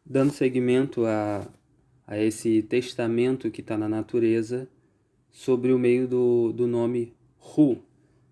dando seguimento a esse testamento que está na natureza sobre o meio do nome Ru.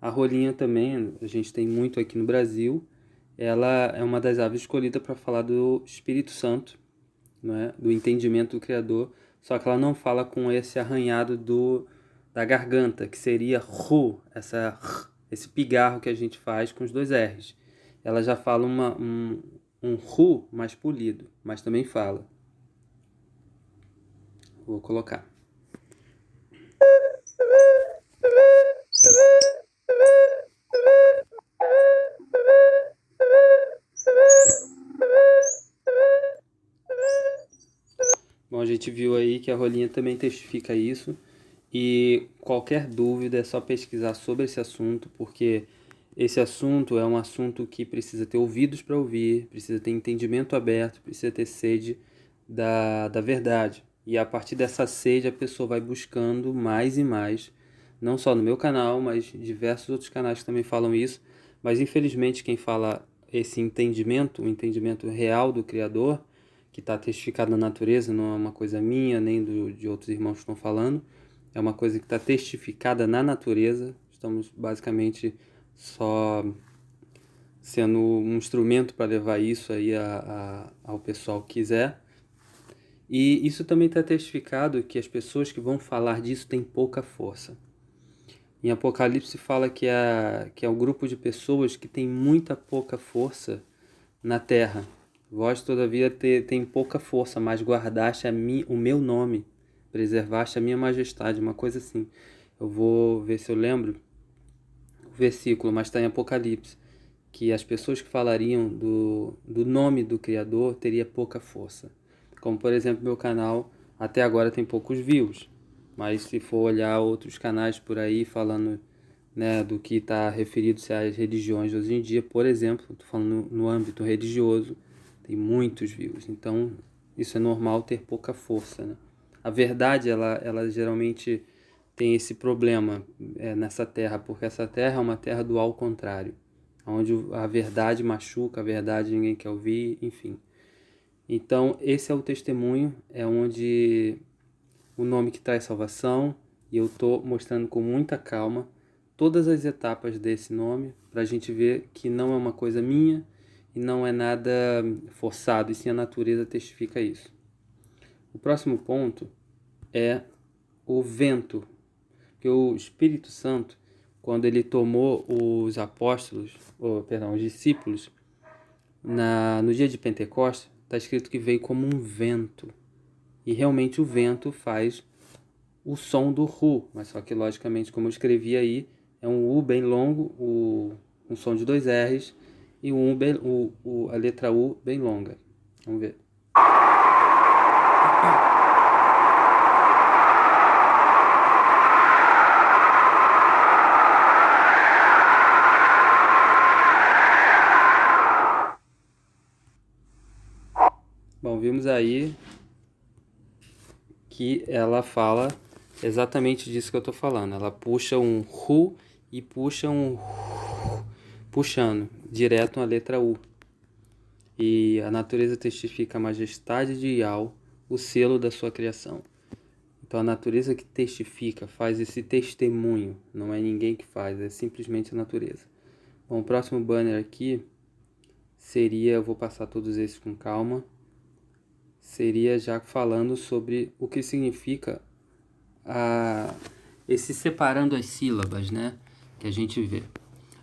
A rolinha também, a gente tem muito aqui no Brasil, ela é uma das aves escolhidas para falar do Espírito Santo, não é? Do entendimento do Criador, só que ela não fala com esse arranhado da garganta, que seria Ru, esse pigarro que a gente faz com os dois R's. Ela já fala um Ru mais polido, mas também fala. Vou colocar. Bom, a gente viu aí que a rolinha também testifica isso. E qualquer dúvida é só pesquisar sobre esse assunto, porque esse assunto é um assunto que precisa ter ouvidos para ouvir, precisa ter entendimento aberto, precisa ter sede da verdade. E a partir dessa sede a pessoa vai buscando mais e mais, não só no meu canal, mas diversos outros canais que também falam isso. Mas infelizmente quem fala esse entendimento, o entendimento real do Criador, que está testificado na natureza, não é uma coisa minha nem de outros irmãos que estão falando, é uma coisa que está testificada na natureza. Estamos basicamente só sendo um instrumento para levar isso aí ao pessoal que quiser. E isso também está testificado que as pessoas que vão falar disso têm pouca força. Em Apocalipse fala que é o grupo de pessoas que tem muita pouca força na terra. Vós, todavia, tem pouca força, mas guardaste o meu nome, preservaste a minha majestade, uma coisa assim. Eu vou ver se eu lembro o versículo, mas está em Apocalipse, que as pessoas que falariam do nome do Criador teria pouca força. Como, por exemplo, meu canal até agora tem poucos views, mas se for olhar outros canais por aí falando, né, do que está referido-se às religiões de hoje em dia, por exemplo, estou falando no âmbito religioso, tem muitos views, então isso é normal ter pouca força, né? A verdade, ela geralmente tem esse problema nessa terra, porque essa terra é uma terra do ao contrário, onde a verdade machuca, a verdade ninguém quer ouvir, enfim. Então, esse é o testemunho, é onde o nome que traz salvação, e eu estou mostrando com muita calma todas as etapas desse nome, para a gente ver que não é uma coisa minha e não é nada forçado, e sim a natureza testifica isso. O próximo ponto é o vento, que o Espírito Santo, quando ele tomou os apóstolos, os discípulos, no dia de Pentecostes, está escrito que veio como um vento. E realmente o vento faz o som do Ru, mas só que logicamente, como eu escrevi aí, é um U bem longo, um som de dois R's, e a letra U bem longa. Vamos ver. Bom, vimos aí que ela fala exatamente disso que eu estou falando. Ela puxa um Ru e puxa um puxando direto a letra U. E a natureza testifica a majestade de Yahweh, o selo da sua criação. Então a natureza que testifica, faz esse testemunho, não é ninguém que faz, é simplesmente a natureza. Bom, o próximo banner aqui seria, eu vou passar todos esses com calma, seria já falando sobre o que significa esse separando as sílabas, né, que a gente vê.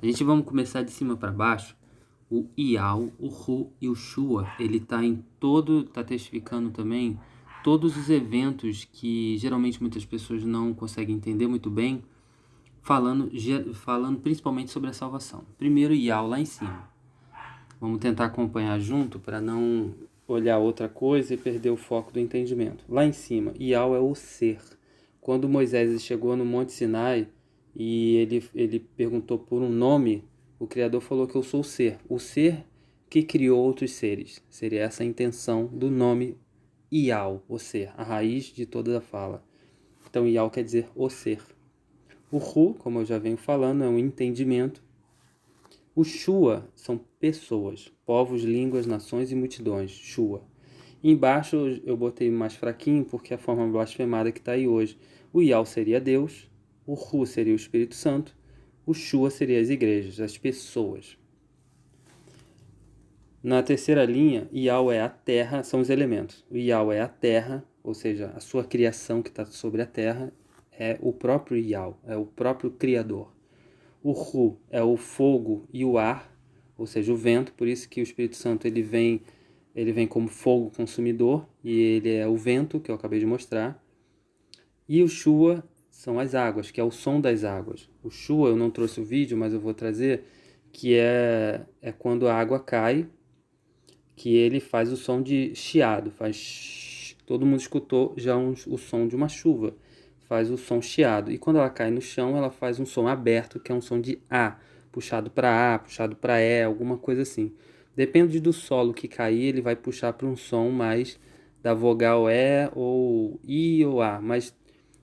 A gente vamos começar de cima para baixo. O Iau, o Ru e o Shua, ele tá testificando também todos os eventos que geralmente muitas pessoas não conseguem entender muito bem, falando principalmente sobre a salvação. Primeiro Iau lá em cima. Vamos tentar acompanhar junto para não olhar outra coisa e perder o foco do entendimento. Lá em cima, Iau é o ser. Quando Moisés chegou no Monte Sinai e ele perguntou por um nome, o Criador falou que eu sou o ser que criou outros seres. Seria essa a intenção do nome Iau, o ser, a raiz de toda a fala. Então Iau quer dizer o ser. O Ru, como eu já venho falando, é um entendimento. O Shua são pessoas, povos, línguas, nações e multidões. Shua. Embaixo eu botei mais fraquinho porque é a forma blasfemada que está aí hoje. O Yal seria Deus, o Hu seria o Espírito Santo, o Shua seria as igrejas, as pessoas. Na terceira linha, Yal é a terra, são os elementos. O Yal é a terra, ou seja, a sua criação que está sobre a terra, é o próprio Yal, é o próprio Criador. O Hu é o fogo e o ar, ou seja, o vento, por isso que o Espírito Santo ele vem como fogo consumidor, e ele é o vento, que eu acabei de mostrar. E o Shua são as águas, que é o som das águas. O Shua, eu não trouxe o vídeo, mas eu vou trazer, que é quando a água cai, que ele faz o som de chiado, faz... Todo mundo escutou já o som de uma chuva, faz o som chiado. E quando ela cai no chão, ela faz um som aberto, que é um som de A, puxado para A, puxado para E, alguma coisa assim. Depende do solo que cair, ele vai puxar para um som mais da vogal E ou I ou A, mas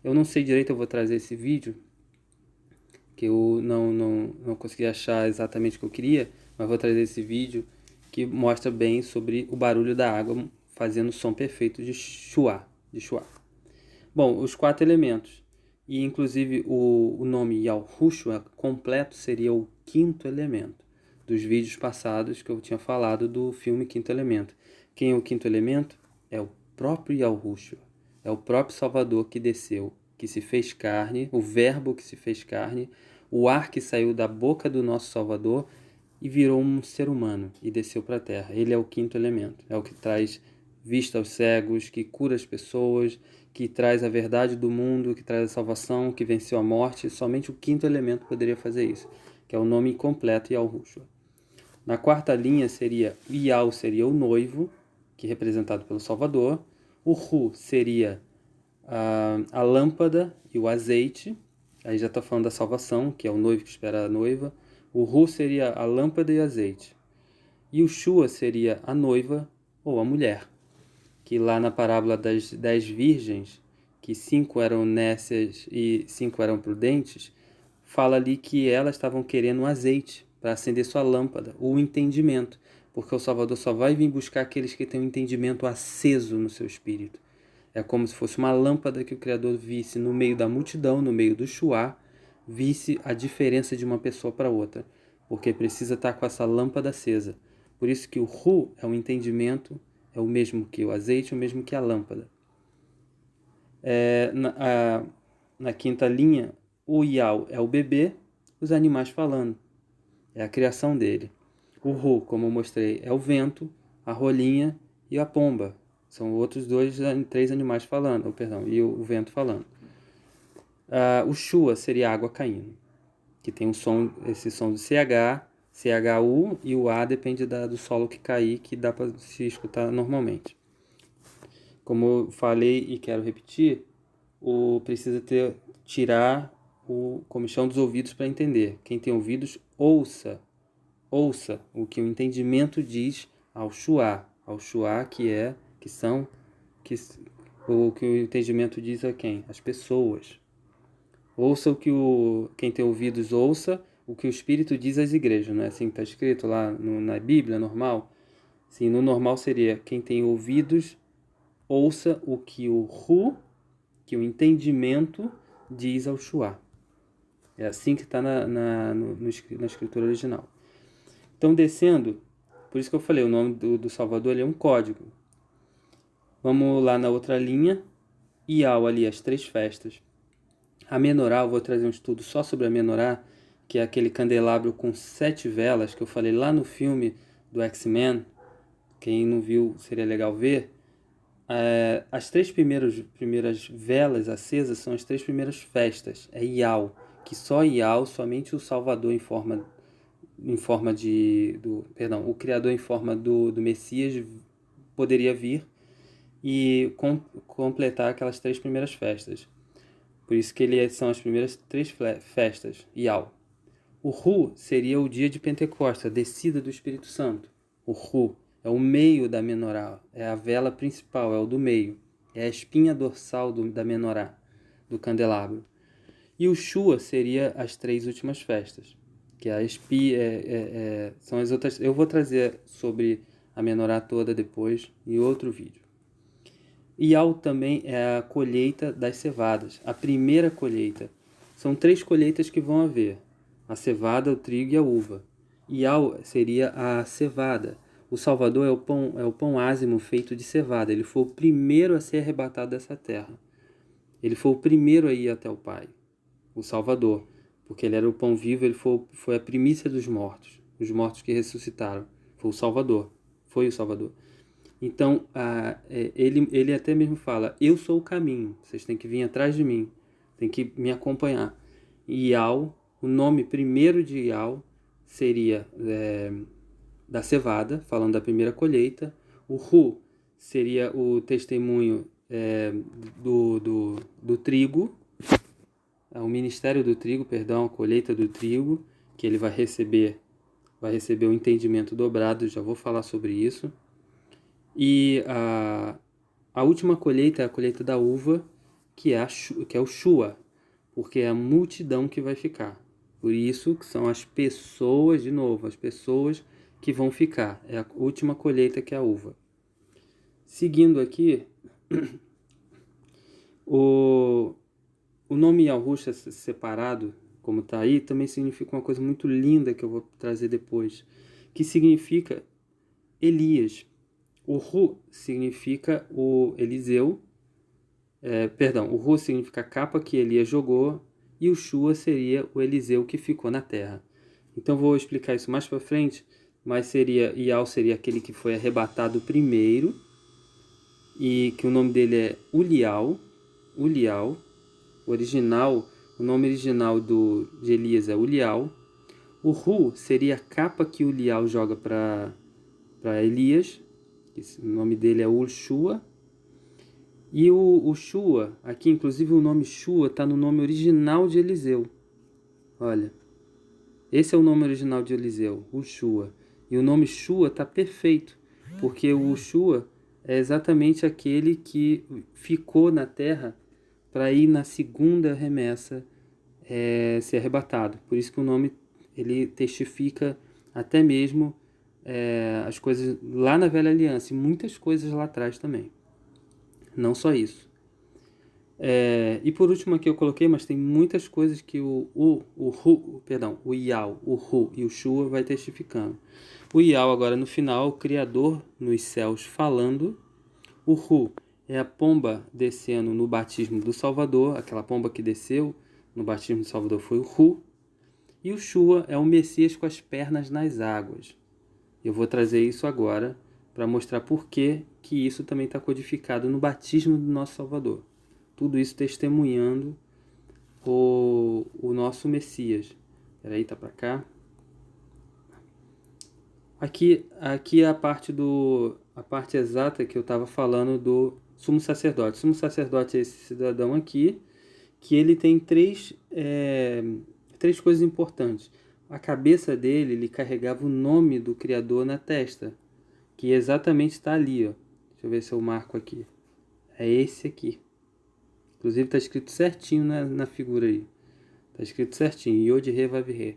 eu não sei direito, eu vou trazer esse vídeo, que eu não consegui achar exatamente o que eu queria, mas vou trazer esse vídeo que mostra bem sobre o barulho da água fazendo o som perfeito de chuá. Bom, os 4 elementos, e inclusive o nome Yahushua completo seria o 5º elemento, dos vídeos passados que eu tinha falado do filme Quinto Elemento. Quem é o 5º elemento? É o próprio Yahushua, é o próprio Salvador que desceu, que se fez carne, o verbo que se fez carne, o ar que saiu da boca do nosso Salvador e virou um ser humano e desceu para a terra. Ele é o 5º elemento, é o que traz vista aos cegos, que cura as pessoas, que traz a verdade do mundo, que traz a salvação, que venceu a morte. Somente o 5º elemento poderia fazer isso, que é o nome incompleto Yahushua. Na 4ª linha seria Yal, seria o noivo, que é representado pelo Salvador. O Hu seria a lâmpada e o azeite. Aí já está falando da salvação, que é o noivo que espera a noiva. O Hu seria a lâmpada e o azeite. E o Shua seria a noiva ou a mulher. Que lá na parábola das 10 virgens, que 5 eram nécias e 5 eram prudentes, fala ali que elas estavam querendo um azeite para acender sua lâmpada, o entendimento, porque o Salvador só vai vir buscar aqueles que têm um entendimento aceso no seu espírito. É como se fosse uma lâmpada que o Criador visse no meio da multidão, no meio do chuá, visse a diferença de uma pessoa para outra, porque precisa estar com essa lâmpada acesa. Por isso que o Hu é o entendimento, é o mesmo que o azeite, é o mesmo que a lâmpada. Na 5ª linha, o Yao é o bebê, os animais falando. É a criação dele. O Hu, como eu mostrei, é o vento, a rolinha e a pomba. São outros 3 animais falando, e o vento falando. O Shua seria a água caindo, que tem esse som do CH, CHU, e o A depende do solo que cair, que dá para se escutar normalmente. Como eu falei e quero repetir, precisa tirar o comichão dos ouvidos para entender. Quem tem ouvidos, ouça o que o entendimento diz ao Shua, o que o entendimento diz a quem? As pessoas. Ouça quem tem ouvidos, ouça o que o Espírito diz às igrejas, não é assim que está escrito lá na Bíblia, normal? Sim, no normal seria, quem tem ouvidos, ouça o que que o entendimento diz ao Shua. É assim que está na escritura original. Então, descendo, por isso que eu falei, o nome do Salvador ele é um código. Vamos lá na outra linha, Iau ali, as 3 festas. A menorá, eu vou trazer um estudo só sobre a menorá, que é aquele candelabro com 7 velas, que eu falei lá no filme do X-Men. Quem não viu, seria legal ver. As 3 primeiras velas acesas são as 3 primeiras festas. É Iau, que só Iau, somente o Salvador o Criador em forma do Messias poderia vir e completar aquelas 3 primeiras festas. Por isso que são as primeiras 3 festas, Iau. O Hu seria o dia de Pentecostes, a descida do Espírito Santo. O Hu é o meio da menorá, é a vela principal, é o do meio. É a espinha dorsal da menorá, do candelabro. E o Shua seria as 3 últimas festas, que são as outras. Eu vou trazer sobre a menorá toda depois em outro vídeo. Iau também é a colheita das cevadas, a primeira colheita. São 3 colheitas que vão haver: a cevada, o trigo e a uva. Iau seria a cevada. O Salvador é o pão ázimo feito de cevada. Ele foi o primeiro a ser arrebatado dessa terra. Ele foi o primeiro a ir até o Pai, o Salvador, porque ele era o pão vivo, ele foi a primícia dos mortos, os mortos que ressuscitaram. Foi o Salvador, foi o Salvador. Então, ele até mesmo fala: eu sou o caminho, vocês têm que vir atrás de mim, têm que me acompanhar. Iau, o nome primeiro de Iau seria da cevada, falando da primeira colheita. O Hu seria o testemunho do trigo, o ministério do trigo, perdão, a colheita do trigo, que ele vai receber o entendimento dobrado, já vou falar sobre isso. E a última colheita é a colheita da uva, que é o Shua, porque é a multidão que vai ficar. Por isso que são as pessoas, de novo, as pessoas que vão ficar. É a última colheita que é a uva. Seguindo aqui, o nome Yahushua separado, como está aí, também significa uma coisa muito linda que eu vou trazer depois, que significa Elias. O Ru significa o Eliseu, o Ru significa a capa que Elias jogou, e o Shua seria o Eliseu que ficou na terra. Então vou explicar isso mais para frente, mas Iau seria aquele que foi arrebatado primeiro, e que o nome dele é Ulial. O nome original de Elias é Ulial. O Ru seria a capa que Ulial joga para Elias. O nome dele é Urshua. E o Shua, aqui inclusive o nome Shua está no nome original de Eliseu. Olha, esse é o nome original de Eliseu, Urshua. E o nome Shua está perfeito, porque o Shua é exatamente aquele que ficou na terra para ir na segunda remessa ser arrebatado. Por isso que o nome ele testifica até mesmo as coisas lá na Velha Aliança e muitas coisas lá atrás também. Não só isso. E por último aqui eu coloquei, mas tem muitas coisas que o Iau, o Hu e o Shua vai testificando. O Iau agora no final, o Criador nos céus falando. O Hu é a pomba descendo no batismo do Salvador, aquela pomba que desceu no batismo do Salvador foi o Hu. E o Shua é o Messias com as pernas nas águas. Eu vou trazer isso agora para mostrar por que isso também está codificado no batismo do nosso Salvador. Tudo isso testemunhando o nosso Messias. Peraí, tá para cá. Aqui é a parte exata que eu estava falando do sumo sacerdote. O sumo sacerdote é esse cidadão aqui, que ele tem três coisas importantes. A cabeça dele, ele carregava o nome do Criador na testa, que exatamente está ali, ó. Deixa eu ver se eu marco aqui. É esse aqui. Inclusive está escrito certinho na figura aí. Está escrito certinho, Yod He Vav He.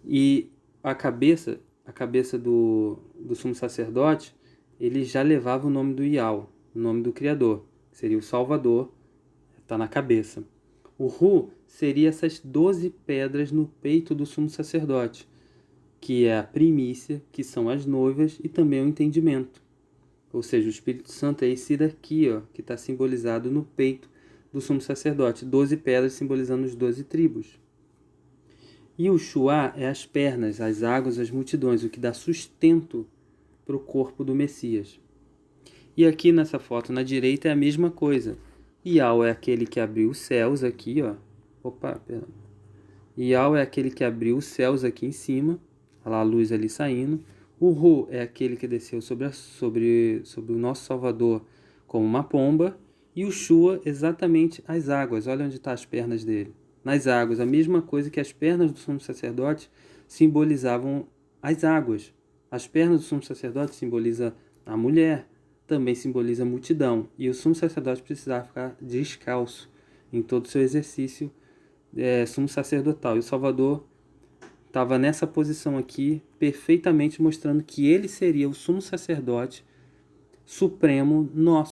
E a cabeça do sumo sacerdote, ele já levava o nome do Iau, o nome do Criador, que seria o Salvador, está na cabeça. O Hu seria essas 12 pedras no peito do sumo sacerdote, que é a primícia, que são as noivas e também o entendimento. Ou seja, o Espírito Santo é esse daqui, ó, que está simbolizado no peito do sumo sacerdote. 12 pedras simbolizando as 12 tribos. E o Shua é as pernas, as águas, as multidões, o que dá sustento para o corpo do Messias. E aqui nessa foto na direita é a mesma coisa. Iau é aquele que abriu os céus aqui, ó. Iau é aquele que abriu os céus aqui em cima. Olha lá a luz ali saindo. O Hu é aquele que desceu sobre o nosso Salvador como uma pomba. E o Shua, exatamente as águas. Olha onde estão as pernas dele. Nas águas, a mesma coisa que as pernas do sumo sacerdote simbolizavam as águas. As pernas do sumo sacerdote simbolizam a mulher, também simboliza a multidão. E o sumo sacerdote precisava ficar descalço em todo o seu exercício sumo sacerdotal. E o Salvador estava nessa posição aqui, perfeitamente mostrando que ele seria o sumo sacerdote supremo nosso.